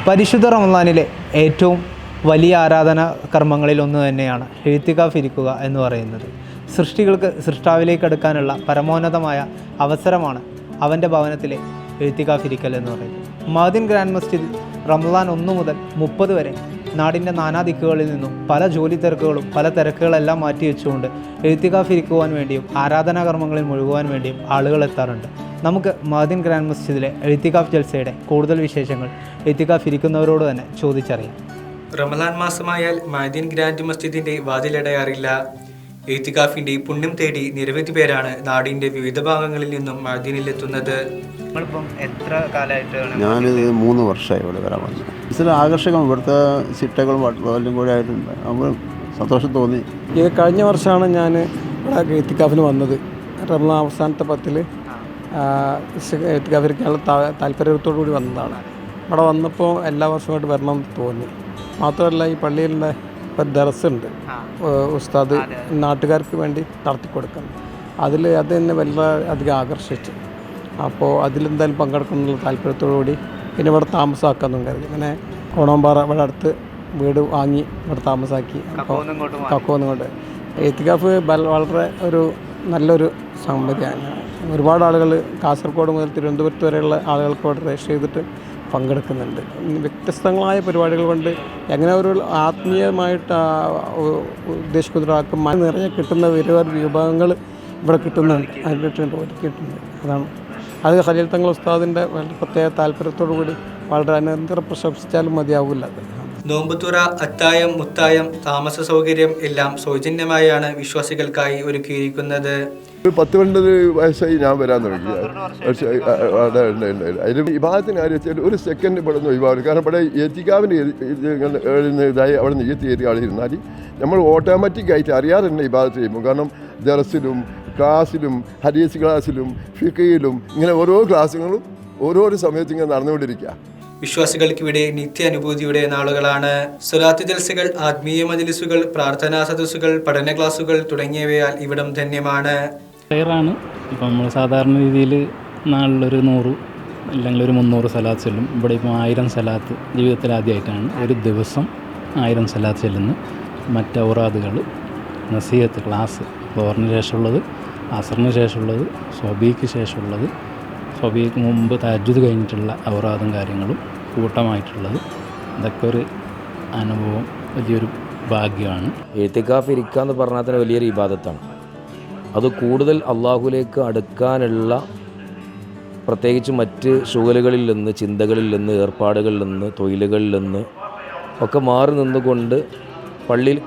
പരിശുദ്ധ റമദാനിലെ ഏറ്റവും വലിയ ആരാധനാ കർമ്മങ്ങളിലൊന്നു തന്നെയാണ് ഇഅ്തികാഫ് ഇരിക്കുക എന്ന് പറയുന്നത്. സൃഷ്ടികൾക്ക് സൃഷ്ടാവിലേക്ക് അടുക്കാനുള്ള പരമോന്നതമായ അവസരമാണ് അവൻ്റെ ഭവനത്തിലെ ഇഅ്തികാഫ് ഇരിക്കൽ എന്ന് പറയുന്നത്. മഅദിൻ ഗ്രാൻഡ് മസ്ജിദ് റമദാൻ 1 മുതൽ 30 വരെ നാടിൻ്റെ നാനാദിക്കുകളിൽ നിന്നും പല ജോലി തിരക്കുകളും പല തിരക്കുകളെല്ലാം മാറ്റി വെച്ചുകൊണ്ട് ഇഅ്തികാഫ് ഇരിക്കുവാൻ വേണ്ടിയും ആരാധനാകർമ്മങ്ങളിൽ മുഴുകുവാൻ വേണ്ടിയും ആളുകൾ എത്താറുണ്ട്. നമുക്ക് മഅദിൻ ഗ്രാൻഡ് മസ്ജിദിലെ ഇഅ്തികാഫ് ജൽസയുടെ കൂടുതൽ വിശേഷങ്ങൾ ഇഅ്തികാഫ് ഇരിക്കുന്നവരോട് തന്നെ ചോദിച്ചറിയാം. റമദാൻ മാസമായാൽ മഅദിൻ ഗ്രാൻഡ് മസ്ജിദിൻ്റെ വാതിലടയാറില്ല. ഇഅ്തികാഫിൻ്റെ പുണ്യം തേടി നിരവധി പേരാണ് നാടിൻ്റെ വിവിധ ഭാഗങ്ങളിൽ നിന്നും മഅദിനിലെത്തുന്നത്. നമ്മളിപ്പം എത്ര കാലമായിട്ടാണ്? ഞാനിത് 3 വർഷമായി ഇവിടെ വരാൻ വന്നത്. ഇതിൽ ആകർഷകം ഇവിടുത്തെ ചിട്ടകളും എല്ലാം കൂടെ ആയിട്ടുണ്ട്. നമുക്ക് സന്തോഷം തോന്നി. ഇത് കഴിഞ്ഞ വർഷമാണ് ഞാൻ ഇവിടെ ഇഅ്തികാഫിന് വന്നത്. റമദാൻ അവസാനത്തെ 10 ഇഅ്തികാഫ് ഇരിക്കാനുള്ള താല്പര്യത്തോടു കൂടി വന്നതാണ്. ഇവിടെ വന്നപ്പോൾ എല്ലാ വർഷമായിട്ട് വരണം എന്ന് തോന്നി. മാത്രമല്ല ഈ പള്ളിയിലുള്ള ഒരു ദർസുണ്ട്, ഉസ്താദ് നാട്ടുകാർക്ക് വേണ്ടി നടത്തി കൊടുക്കുന്നത്. അത് എന്നെ വളരെയധികം ആകർഷിച്ചു. അപ്പോൾ അതിലെന്തായാലും പങ്കെടുക്കുന്നുള്ള താല്പര്യത്തോടു കൂടി പിന്നെ ഇവിടെ താമസമാക്കാമെന്നും കരുതി. ഇങ്ങനെ കോണമ്പാറ ഇവിടെ അടുത്ത് വീട് വാങ്ങി ഇവിടെ താമസാക്കി. കക്കോന്നും കൊണ്ട് ഇഅ്തികാഫ് വളരെ ഒരു നല്ലൊരു സംഗതിയാണ്. ഒരുപാട് ആളുകൾ കാസർഗോഡ് മുതൽ തിരുവനന്തപുരത്ത് വരെയുള്ള ആളുകൾക്ക് ഇവിടെ രജിസ്റ്റർ ചെയ്തിട്ട് പങ്കെടുക്കുന്നുണ്ട്. വ്യത്യസ്തങ്ങളായ പരിപാടികൾ കൊണ്ട് എങ്ങനെ ഒരു ആത്മീയമായിട്ട് ഉദ്ദേശിക്കുന്ന ഒരാൾക്ക് നിറയെ കിട്ടുന്ന ഒരുപാട് വിഭാഗങ്ങൾ ഇവിടെ ഒരുക്കിയിട്ടുണ്ട്. അത് ഖലീൽ തങ്ങൾ ഉസ്താദിൻ്റെ പ്രത്യേക താല്പര്യത്തോടു കൂടി വളരെ അനന്തരം പ്രശംസിച്ചാലും മതിയാവില്ല. നോമ്പുതുറ, അത്തായം, മുത്തായം, താമസ സൗകര്യം എല്ലാം സൗജന്യമായാണ് വിശ്വാസികൾക്കായി ഒരുക്കിയിരിക്കുന്നത്. 10-12 വയസ്സായി ഞാൻ വരാൻ തുടങ്ങി. അതിൽ വിഭാഗത്തിന് കാര്യം വെച്ചാൽ ഒരു സെക്കൻഡ് ഇവിടെ നിന്ന് ഒഴിവാകും. കാരണം ഇവിടെ ഇഅ്തികാഫിന് ഇതായി അവിടെ നിന്ന് കയറി ആളിരുന്നാൽ നമ്മൾ ഓട്ടോമാറ്റിക്കായിട്ട് അറിയാതെ തന്നെ വിഭാഗത്ത് ചെയ്യുമ്പോൾ, കാരണം ദർസിലും ക്ലാസ്സിലും ഹദീസ് ക്ലാസ്സിലും ഫിഖയിലും ഇങ്ങനെ ഓരോ ക്ലാസ്സുകളും ഓരോരോ സമയത്ത് ഇങ്ങനെ നടന്നുകൊണ്ടിരിക്കുക. വിശ്വാസികൾക്ക് ഇവിടെ നിത്യാനുഭൂതിയുടെ നാളുകളാണ്. സ്വലാത്ത് ജൽസകൾ, ആത്മീയ മജ്ലിസുകൾ, പ്രാർത്ഥനാ സദസ്സുകൾ, പഠന ക്ലാസുകൾ തുടങ്ങിയവയാൽ ഇവിടം ധന്യമാണ്. ഫെയറാണ്. ഇപ്പം നമ്മൾ സാധാരണ രീതിയിൽ നാളിലൊരു 100 അല്ലെങ്കിൽ ഒരു 300 സലാത്ത് ചെല്ലും. ഇവിടെ ഇപ്പോൾ 1000 സലാത്ത് ജീവിതത്തിൽ ആദ്യമായിട്ടാണ് ഒരു ദിവസം 1000 സലാത്ത് ചെല്ലുന്നു. മറ്റ് ഔറാദുകൾ, നസീഹത്ത് ക്ലാസ്, ലോറിന് ശേഷമുള്ളത്, അസറിന് ശേഷമുള്ളത്, സ്വബീക്ക് ശേഷമുള്ളത്, സ്വബീക്ക് മുമ്പ് തഹജ്ജുദ് കഴിഞ്ഞിട്ടുള്ള ഔറാദും കാര്യങ്ങളും കൂട്ടമായിട്ടുള്ളത്, ഇതൊക്കെ ഒരു അനുഭവം, വലിയൊരു ഭാഗ്യമാണ്. ഇഅ്തികാഫ് ഇരിക്കുക എന്ന് പറഞ്ഞാൽ തന്നെ വലിയൊരു ഇബാദത്താണ്. അത് കൂടുതൽ അള്ളാഹുലേക്ക് അടുക്കാനുള്ള, പ്രത്യേകിച്ച് മറ്റ് ശുഗലുകളിൽ നിന്ന്, ചിന്തകളിൽ നിന്ന്, ഏർപ്പാടുകളിൽ നിന്ന്, തൊഴിലുകളിൽ നിന്ന് ഒക്കെ മാറി നിന്നുകൊണ്ട് പള്ളിയിൽ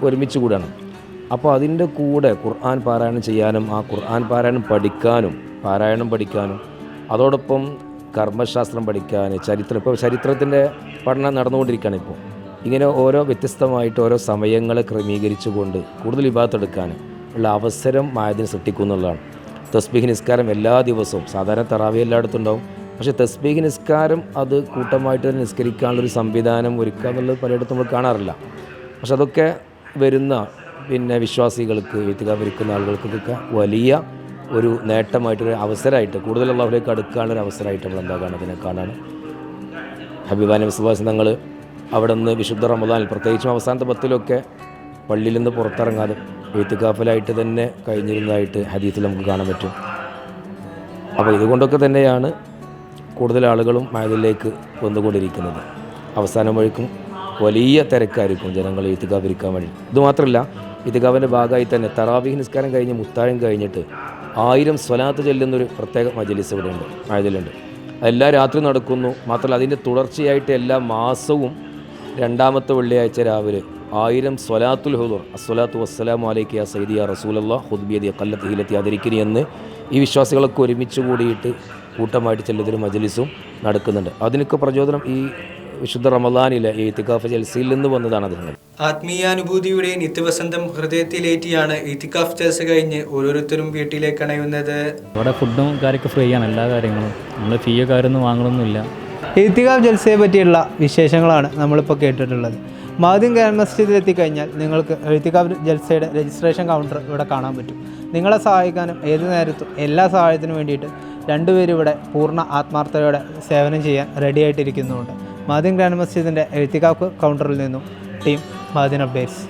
ഒരുമിച്ച് കൂടണം. അപ്പോൾ അതിൻ്റെ കൂടെ ഖുർആൻ പാരായണം ചെയ്യാനും ആ ഖുർആൻ പാരായണം പഠിക്കാനും അതോടൊപ്പം കർമ്മശാസ്ത്രം പഠിക്കാൻ, ഇപ്പോൾ ചരിത്രത്തിൻ്റെ പഠനം നടന്നുകൊണ്ടിരിക്കുകയാണ്. ഇപ്പോൾ ഇങ്ങനെ ഓരോ വ്യത്യസ്തമായിട്ട് ഓരോ സമയങ്ങളെ ക്രമീകരിച്ചുകൊണ്ട് കൂടുതൽ ഇബാദത്തെടുക്കാൻ ഉള്ള അവസരം മഅദിൻ സൃഷ്ടിക്കുന്നുള്ളതാണ്. തസ്ബീഹ് നിസ്കാരം എല്ലാ ദിവസവും, സാധാരണ തറാവി എല്ലായിടത്തും ഉണ്ടാവും, പക്ഷേ തസ്ബീഹ് നിസ്കാരം അത് കൂട്ടമായിട്ട് നിസ്കരിക്കാനുള്ളൊരു സംവിധാനം ഒരുക്കുക എന്നുള്ളത് പലയിടത്തും നമ്മൾ കാണാറില്ല. പക്ഷെ അതൊക്കെ വരുന്ന വിശ്വാസികൾക്ക്, ഇഅ്തികാഫ് ഇരിക്കുന്ന ആളുകൾക്കൊക്കെ വലിയ ഒരു നേട്ടമായിട്ടൊരു അവസരമായിട്ട്, കൂടുതൽ അല്ലാഹുവിലേക്ക് അടുക്കാനുള്ളൊരു അവസരമായിട്ട് നമ്മൾ എന്താ കാണുന്നത്, അതിനെ കാണാൻ ഹബീബാ നബി സ്വല്ലല്ലാഹു അലൈഹി വസല്ലം തങ്ങൾ അവിടെ നിന്ന് വിശുദ്ധ റമദാനിൽ, പ്രത്യേകിച്ചും അവസാനത്തെ 10 പള്ളിയിൽ നിന്ന് പുറത്തിറങ്ങാതെ ഇഅ്തികാഫിലായിട്ട് തന്നെ കഴിഞ്ഞിരുന്നതായിട്ട് ഹദീസിൽ നമുക്ക് കാണാൻ പറ്റും. അപ്പോൾ ഇതുകൊണ്ടൊക്കെ തന്നെയാണ് കൂടുതൽ ആളുകളും മഅദിലേക്ക് വന്നുകൊണ്ടിരിക്കുന്നത്. അവസാനം വഴിക്കും വലിയ തിരക്കായിരിക്കും ജനങ്ങൾ ഇഅ്തികാഫ് ഇരിക്കാൻ വേണ്ടി. ഇതുമാത്രമല്ല, ഇഅ്തികാഫിൻ്റെ ഭാഗമായി തന്നെ തറാവീഹ് നിസ്കാരം കഴിഞ്ഞ് മുത്തായം കഴിഞ്ഞിട്ട് 1000 സ്വലാത്ത് ചെല്ലുന്നൊരു പ്രത്യേക മജ്ലിസ് ഇവിടെ ഉണ്ട്, മഅദിലുണ്ട്. എല്ലാ രാത്രി നടക്കുന്നു. മാത്രമല്ല അതിൻ്റെ തുടർച്ചയായിട്ട് എല്ലാ മാസവും 2ാമത്തെ വെള്ളിയാഴ്ച രാവിലെ 1000 സ്വലാത്തുൽ ഹുദൂർ, അസ്സലാത്തു വസ്സലാമു അലൈക യാ സയ്യിദി യാ റസൂലല്ലാഹ് ഖുദ് ബിയദി ഖല്ലത്തി ഹിലത്തി അദരിക്കിനി എന്ന് ഈ വിശ്വാസികളൊക്കെ ഒരുമിച്ച് കൂടിയിട്ട് കൂട്ടമായിട്ട് ചെല്ലുന്നൊരു മജ്ലിസും നടക്കുന്നുണ്ട്. അതിനൊക്കെ പ്രചോദനം ഈ വിശുദ്ധ റമദാനിലെ ഇഅ്തികാഫ് ജൽസയിൽ നിന്ന് വന്നതാണ്. അതിന് ആത്മീയാനുഭൂതിയുടെ നിത്യവസന്തം ഹൃദയത്തിലേറ്റിയാണ് ഇഅ്തികാഫ് ജൽസ കഴിഞ്ഞ് ഓരോരുത്തരും വീട്ടിലേക്ക് അണയുന്നത്. ഇവിടെ ഫുഡും കാര്യമൊക്കെ ഫ്രീ ആണ്, എല്ലാ കാര്യങ്ങളും. നമ്മൾ ഫീയോ കാര്യമൊന്നും വാങ്ങണമെന്നില്ല. ഇഅ്തികാഫ് ജൽസയെ പറ്റിയുള്ള വിശേഷങ്ങളാണ് നമ്മളിപ്പോൾ കേട്ടിട്ടുള്ളത്. മഅദിൻ ഗ്രാൻഡ് മസ്ജിദിൽ എത്തിക്കഴിഞ്ഞാൽ നിങ്ങൾക്ക് ഇഅ്തികാഫ് ജൽസയുടെ രജിസ്ട്രേഷൻ കൗണ്ടർ ഇവിടെ കാണാൻ പറ്റും. നിങ്ങളെ സഹായിക്കാനും ഏത് നേരത്തും എല്ലാ സഹായത്തിനും വേണ്ടിയിട്ട് 2 പേരും ഇവിടെ പൂർണ്ണ ആത്മാർത്ഥതയോടെ സേവനം ചെയ്യാൻ റെഡിയായിട്ടിരിക്കുന്നുണ്ട്. മാദിൻ ഗ്രാൻഡ് മസ്ജിദിൻ്റെ എഴുത്തികാഫ് കൗണ്ടറിൽ നിന്നും ടീം മാദിൻ അപ്ഡേറ്റ്സ്.